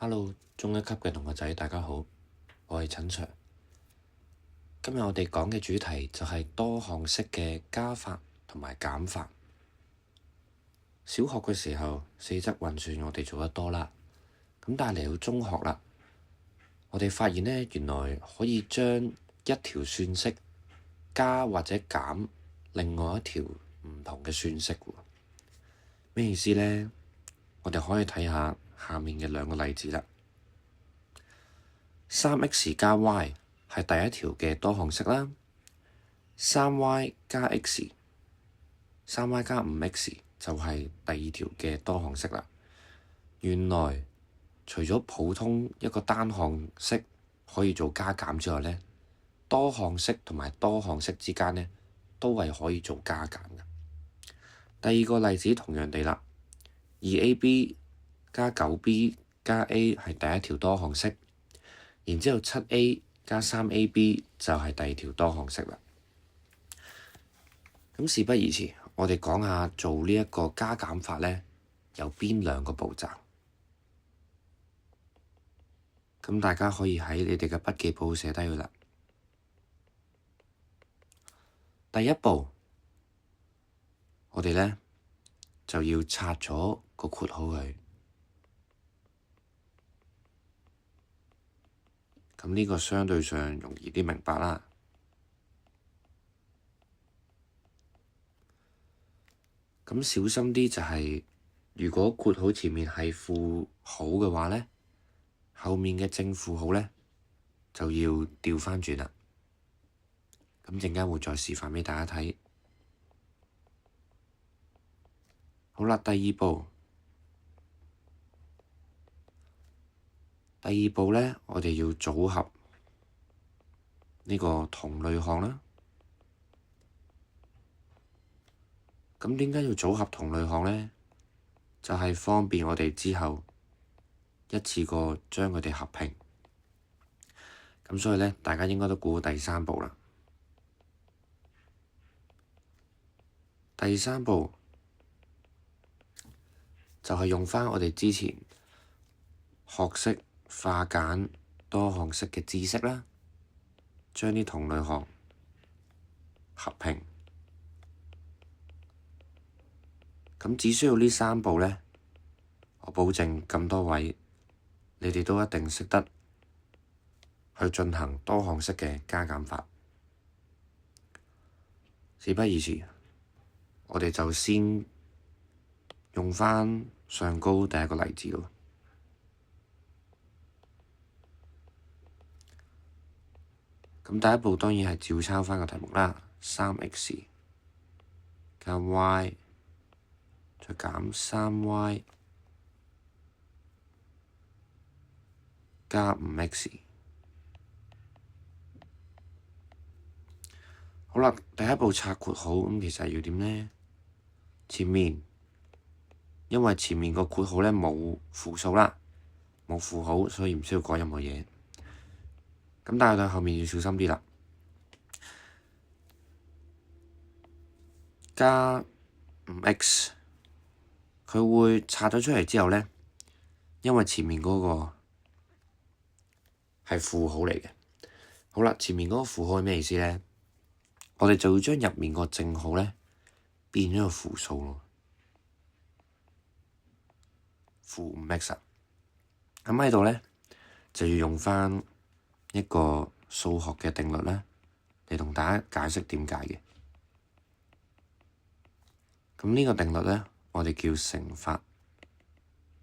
Hello，中一級嘅同學仔，大家好，我係陳 Sir。今日我哋講嘅主題就係多項式嘅加法同埋減法。小學嘅時候，四則運算我哋做得多啦。咁但係嚟到中學啦，我哋發現呢，原來可以將一條算式加或者減另外一條唔同嘅算式喎。咩意思呢？我哋可以睇下下面嘅兩個例子啦。3x 加 y 係第一條嘅多項式啦。3y 加 x，3y 加 5x 就係第二條嘅多項式啦。原來除咗普通一個單項式可以做加減之外呢，多項式同埋多項式之間呢都係可以做加減嘅。第二個例子同樣地啦，2ab 加 9b 加 a 係第一條多項式，然之後 7a 加 3ab 就係第二條多項式啦。咁事不宜遲，我哋講下做呢一個加減法呢，有邊兩個步驟。咁大家可以喺你哋嘅筆記簿寫低佢啦。第一步，我哋呢就要拆咗個括號佢。咁呢個相對上容易啲明白啦。咁小心啲就係，如果括號前面係負號嘅話呢，後面嘅正負號呢就要調返轉啦。咁陣間會再示範畀大家睇。好啦，第二步呢，我哋要組合呢個同類項啦。咁點解要組合同類項呢？就係方便我哋之後一次過將佢哋合併。咁所以呢，大家應該都估到第三步啦。第三步就係用返我哋之前學識化簡多項式嘅知識啦，將啲同類項合併。咁只需要呢三步呢，我保證咁多位你哋都一定識得去進行多項式嘅加減法。事不宜遲，我哋就先用返上高第一個例子咯。咁第一步當然係照抄返個題目啦，3x 加 y 再減 3y 加 5x。好啦，第一步拆括號，咁其實要點呢？前面因為前面個括號呢冇負數啦，冇負號，所以唔需要改任何嘢。咁但係到後面要小心啲啦，加 5x， 佢會拆咗出嚟之後呢，因為前面嗰個係負號嚟嘅。好啦，前面嗰個負號係咩意思呢？我哋就要將入面個正號呢變咗個負數咯，負 5x。咁喺度呢，就要用返一個數學嘅定律咧，嚟同大家解釋點解嘅。咁呢個定律呢，我哋叫乘法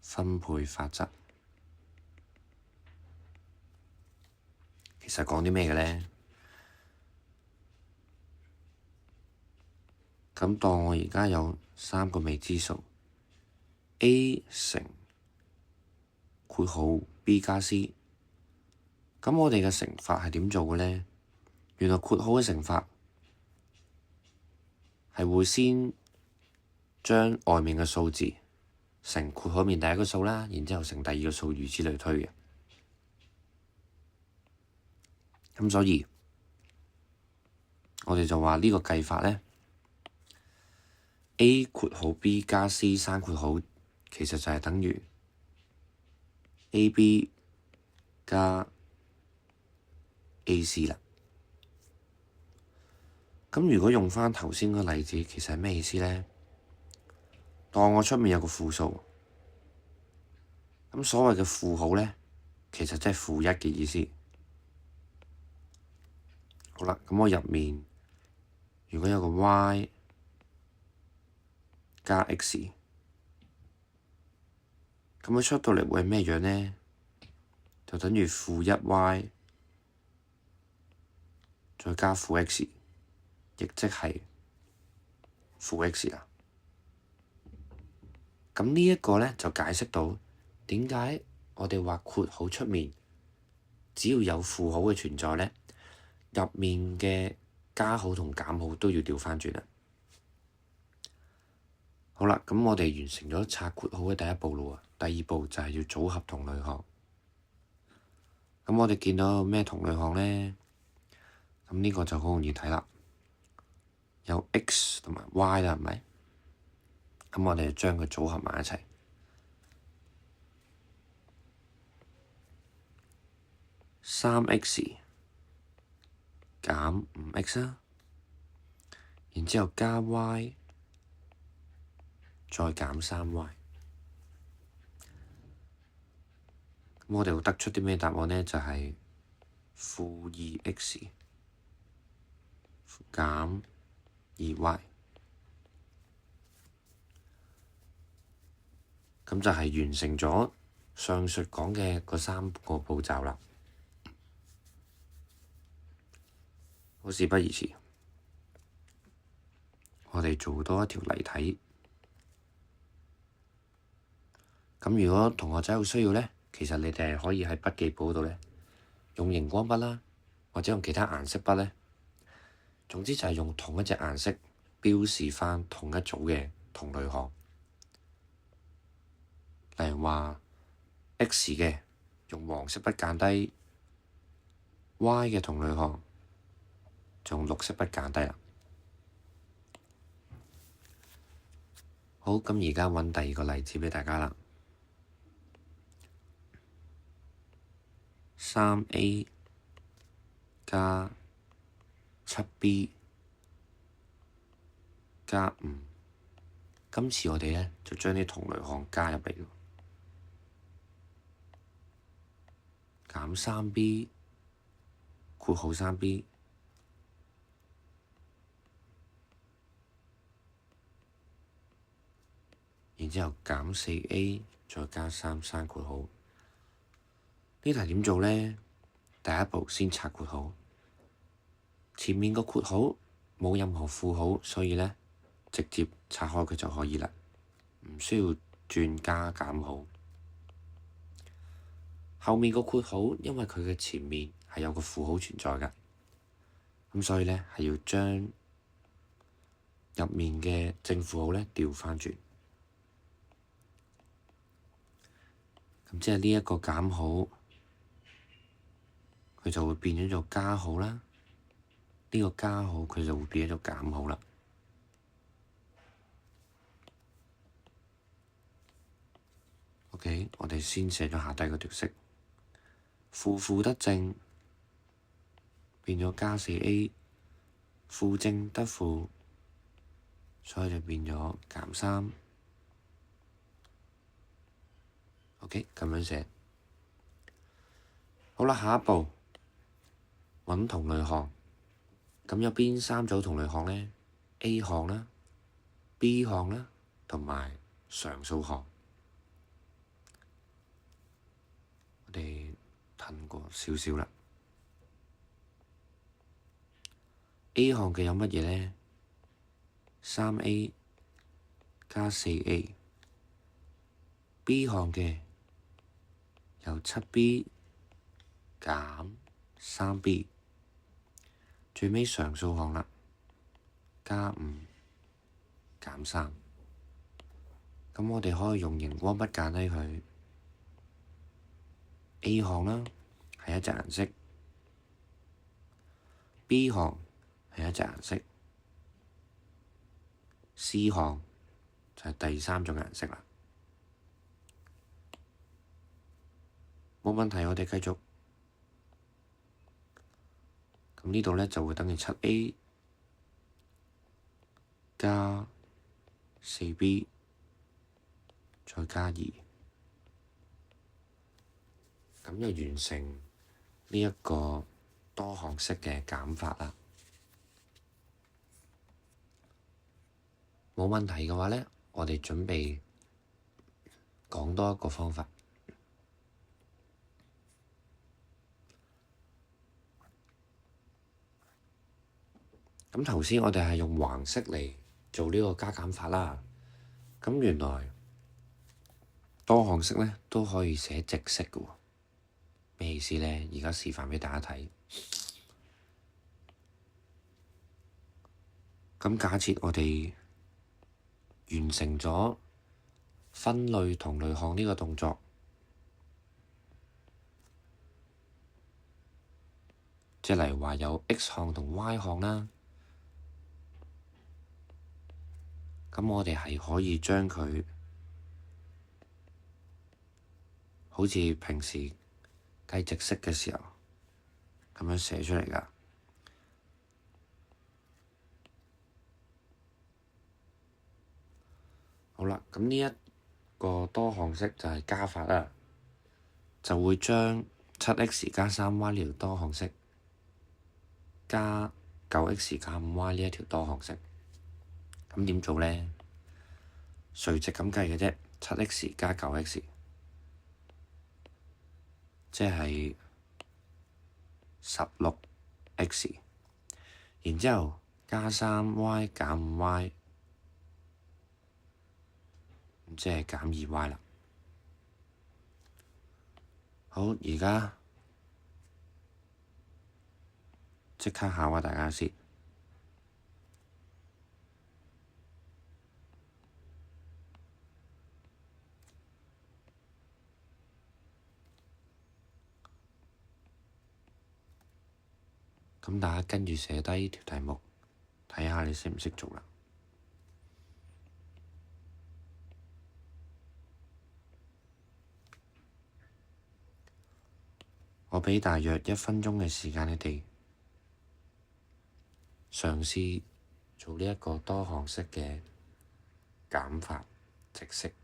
分配法則。其實講啲咩嘅呢？咁當我而家有三個未知數 A 乘括號 B 加 C， 咁我哋嘅乘法係點做嘅呢？原來括號嘅乘法係會先將外面嘅數字乘括號面第一個數啦，然之後乘第二個數，如此類推嘅。咁所以我哋就話呢個計法呢，A 括號 B 加 C 刪括號，其實就係等於 AB 加 AC 啦。咁如果用翻頭先個例子，其實係咩意思咧？當我出面有個負數，咁所謂嘅負號咧，其實即係負1嘅意思。好啦，咁我入面如果有個 y 加 x，咁佢出到嚟會係咩樣咧？就等於負1y 再加負 x，亦即係負 x 啦。咁呢一個咧就解釋到點解我哋話括號出面只要有負號嘅存在咧，入面嘅加號同減號都要調翻轉啦。好啦，咁我哋完成咗拆括號嘅第一步咯喎，第二步就係要組合同類項。咁我哋見到咩同類項咧？咁呢個就好容易睇啦，有 x 同埋 y 啦，係咪？咁我哋就將佢組合埋一齊，3x 減5x啦，然之後加 y 再減3y。咁我哋會得出啲咩答案咧？就係-2x 減2y。咁就係完成咗上述講嘅嗰3個步驟啦。好，事不宜遲，我哋做多一條例題。咁如果同學仔有需要咧，其實你哋係可以喺筆記簿度咧用熒光筆啦，或者用其他顏色筆咧，總之就係用同一隻顏色標示翻同一組嘅同類項。例如話 x 嘅用黃色筆間低，y 嘅同類項就用綠色筆間低啦。好，咁而家揾第二個例子畀大家啦。3a 加7b 加5，今次我哋咧就將啲同類項加入嚟咯。減 3b 括號 3b， 然之後減 4a 再加3括號。呢題點做咧？第一步先拆括號，前面個括號冇任何負號，所以咧直接拆開佢就可以啦，唔需要轉加減號。後面個括號因為佢嘅前面係有個負號存在㗎，咁所以咧係要將入面嘅正負號咧調翻轉。咁即係呢一個減號，佢就會變咗做加號啦。呢個加號佢就會變咗做減號啦。OK，我哋先寫咗下低嗰條式，負得正變咗加 4a， 負正得負，所以就變咗減3。OK，咁樣寫。好啦，下一步揾同類項。咁有邊3組同類項咧？A 項啦、B 項啦，同埋常數項。我哋褪過少少啦。A 項嘅有乜嘢咧？3a 加 4a。B 項嘅有 7b 減 3b。最尾常數項啦，加5減3。咁我哋可以用熒光筆間低佢。A 項啦係一隻顏色，B 項係一隻顏色，C 項就係第3種顏色啦。冇問題，我哋繼續。咁呢度咧就會等於7A 加4B 再加2，咁就完成呢一個多項式嘅減法啦。冇問題嘅話咧，我哋準備講多一個方法。咁頭先我哋係用橫式嚟做呢個加減法啦。咁原來多項式咧都可以寫直式嘅喎。咩意思咧？而家示範畀大家睇。咁假設我哋完成咗分類同類項呢個動作，即係例如話有 X 項同 Y 項啦。咁我哋係可以將佢好似平時計直式嘅時候咁樣寫出嚟㗎。好啦，咁呢一個多項式就係加法啦，就會將7x 加3y 呢條多項式加9x 加5y 呢一條多項式。咁點做咧？垂直咁計嘅啫，7x 加9x，即係16x，然之後加3y 減5y，即係減2y啦。好，而家即刻考下大家先。咁大家跟住寫低呢條題目，睇下你識唔識做啦。我畀大約1分鐘嘅時間，你哋嘗試做呢一個多項式嘅減法直式。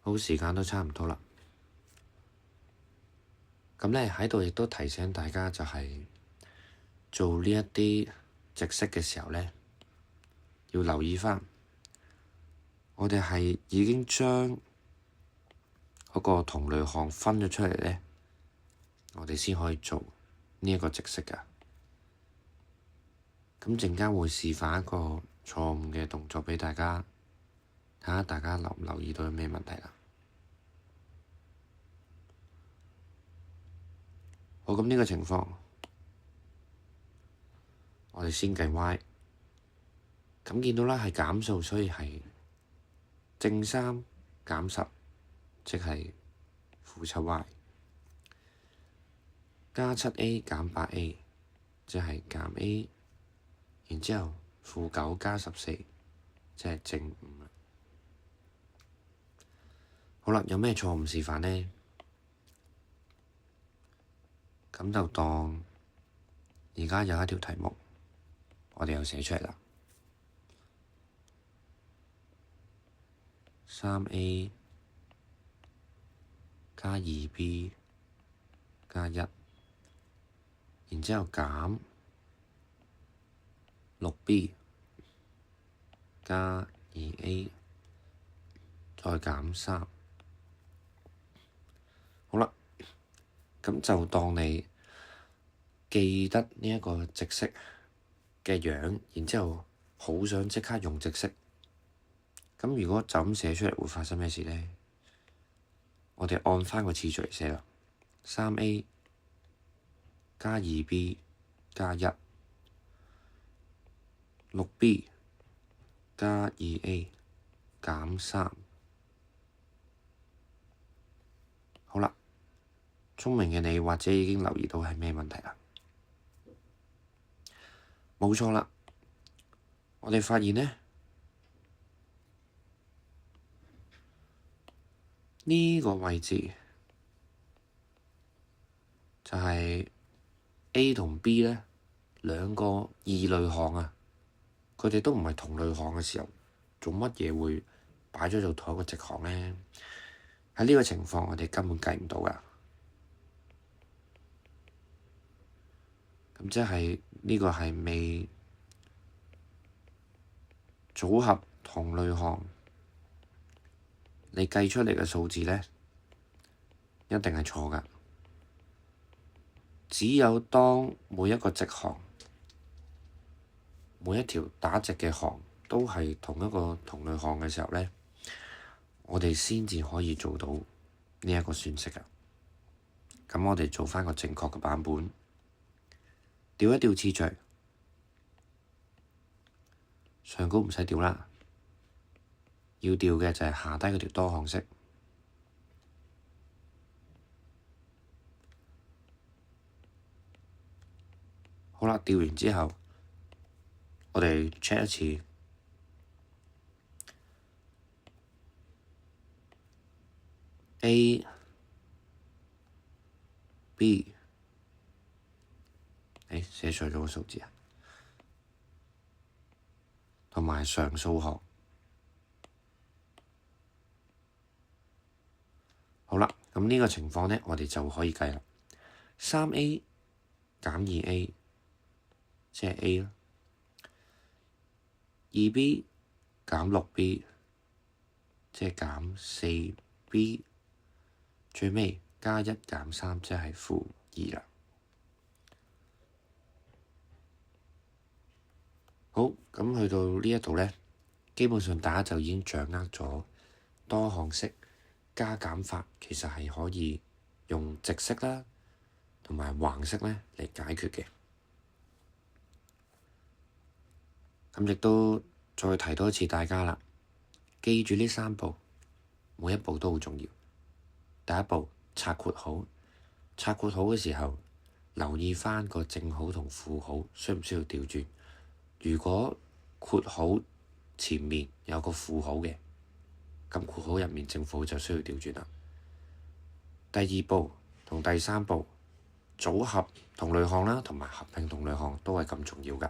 好，時間都差唔多啦。咁咧喺度亦都提醒大家，就係做呢一啲直式嘅時候咧，要留意返，我哋係已經將嗰個同類項分咗出嚟咧，我哋先可以做呢一個直式㗎。咁陣間會示範一個錯誤嘅動作畀大家，睇下大家留唔留意到有咩問題啦。好，咁呢個情況，我哋先計 y， 咁見到啦係減數，所以係正3減10，即係-7y， 加7a 減8a， 即係減 a， 然之後-9加14，即係正5。好啦，有咩錯誤示範呢？咁就當而家有一條題目，我哋又寫出嚟啦。3a 加2b 加1，然之後減 6b 加 2a 再減3。好啦，咁就當你記得呢一個直式嘅樣，然之後好想即刻用直式。咁如果就咁寫出嚟，會發生咩事呢？我哋按翻個次序嚟寫啦。3a 加 2b 加1 6b 加 2a 減3。好啦，聰明嘅你或者已經留意到係咩問題啦？冇錯啦，我哋發現呢個位置就係 A 同 B 呢兩個異類項啊，佢哋都唔係同類項嘅時候，做乜嘢會擺咗做同一個直項呢？喺呢個情況，我哋根本計唔到㗎。咁即係呢個係未組合同類項，你計出嚟嘅數字呢，一定係錯㗎。只有當每一個直項，每一條打直嘅項都係同一個同類項嘅時候呢，我哋先至可以做到呢一個算式㗎。咁我哋做返個正確嘅版本，調一調次序，上高唔使調啦，要調嘅就係下低嗰條多項式。好啦，調完之後，我哋 check 一次 A、B， 寫錯咗個數字啊，同埋常數項。好啦，咁呢個情況呢，我哋就可以計啦。3a 減 2a， 即係 a 啦。2b 減 6b， 即係減 4b。最尾加1減3，即係-2啦。好，咁去到呢一度呢，基本上大家就已經掌握咗多項式加減法，其實係可以用直式啦，同埋橫式呢嚟解決嘅。咁亦都再提多一次大家啦，記住呢3步，每一步都好重要。第一步，拆括號，拆括號嘅時候，留意返個正號同負號需唔需要調轉。如果括號前面有個負號嘅，咁括號入面正負號就需要調轉啦。第二步同第3步，組合同類項啦，同埋合併同類項都係咁重要㗎。